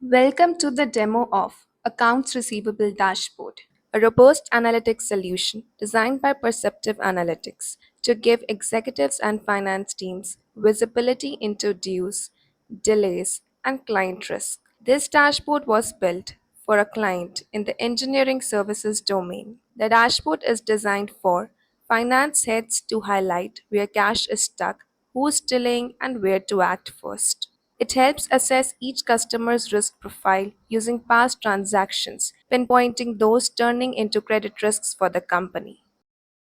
Welcome to the demo of Accounts Receivable Dashboard, a robust analytics solution designed by Perceptive Analytics to give executives and finance teams visibility into dues, delays, and client risk. This dashboard was built for a client in the engineering services domain. The dashboard is designed for finance heads to highlight where cash is stuck, who's delaying, and where to act first. It helps assess each customer's risk profile using past transactions, pinpointing those turning into credit risks for the company.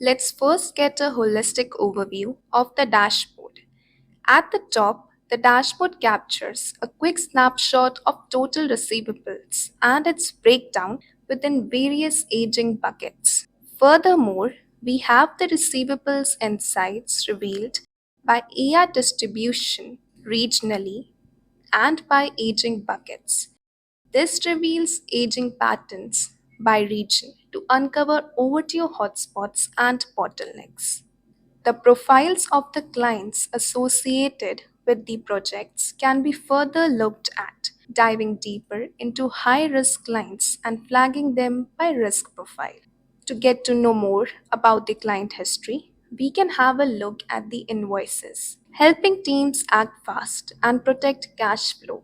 Let's first get a holistic overview of the dashboard. At the top, the dashboard captures a quick snapshot of total receivables and its breakdown within various aging buckets. Furthermore, we have the receivables insights revealed by AR distribution regionally and by aging buckets. This reveals aging patterns by region to uncover overdue hotspots and bottlenecks. The profiles of the clients associated with the projects can be further looked at, diving deeper into high risk clients and flagging them by risk profile. To get to know more about the client history, we can have a look at the invoices, helping teams act fast and protect cash flow.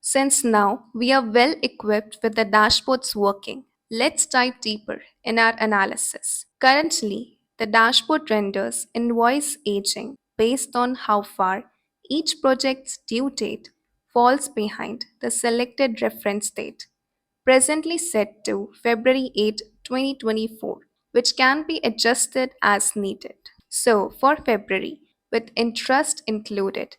Since now we are well equipped with the dashboards working, let's dive deeper in our analysis. Currently, the dashboard renders invoice aging based on how far each project's due date falls behind the selected reference date, presently set to February 8, 2024, which can be adjusted as needed. So, for February, with interest included,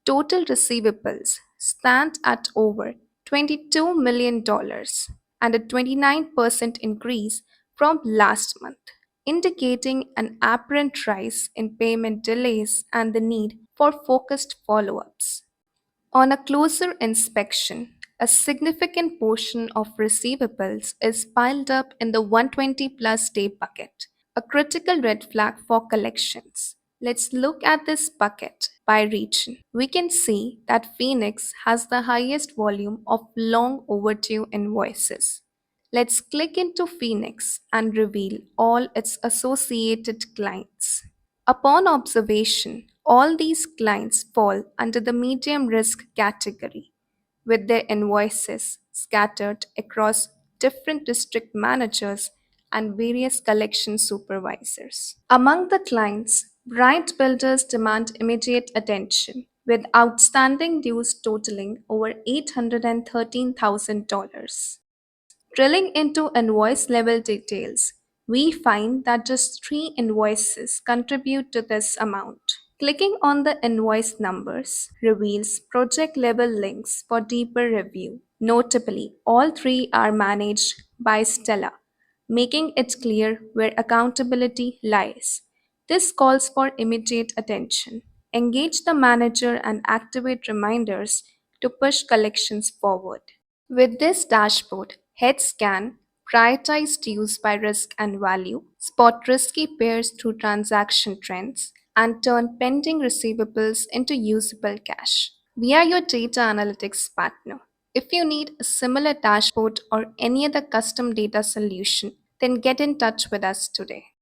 total receivables stand at over $22 million dollars and a 29% increase from last month, indicating an apparent rise in payment delays and the need for focused follow ups. On a closer inspection, a significant portion of receivables is piled up in the 120 plus day bucket, a critical red flag for collections. Let's look at this bucket by region. We can see that Phoenix has the highest volume of long overdue invoices. Let's click into Phoenix and reveal all its associated clients. Upon observation, all these clients fall under the medium risk category, with their invoices scattered across different district managers and various collection supervisors. Among the clients, Bright Builders demand immediate attention, with outstanding dues totaling over $813,000. Drilling into invoice level details, we find that just three invoices contribute to this amount. Clicking on the invoice numbers reveals project level links for deeper review. Notably, all three are managed by Stella, making it clear where accountability lies. This calls for immediate attention. Engage the manager and activate reminders to push collections forward. With this dashboard, heads can prioritize dues by risk and value, spot risky pairs through transaction trends, and turn pending receivables into usable cash. We are your data analytics partner. If you need a similar dashboard or any other custom data solution, then get in touch with us today.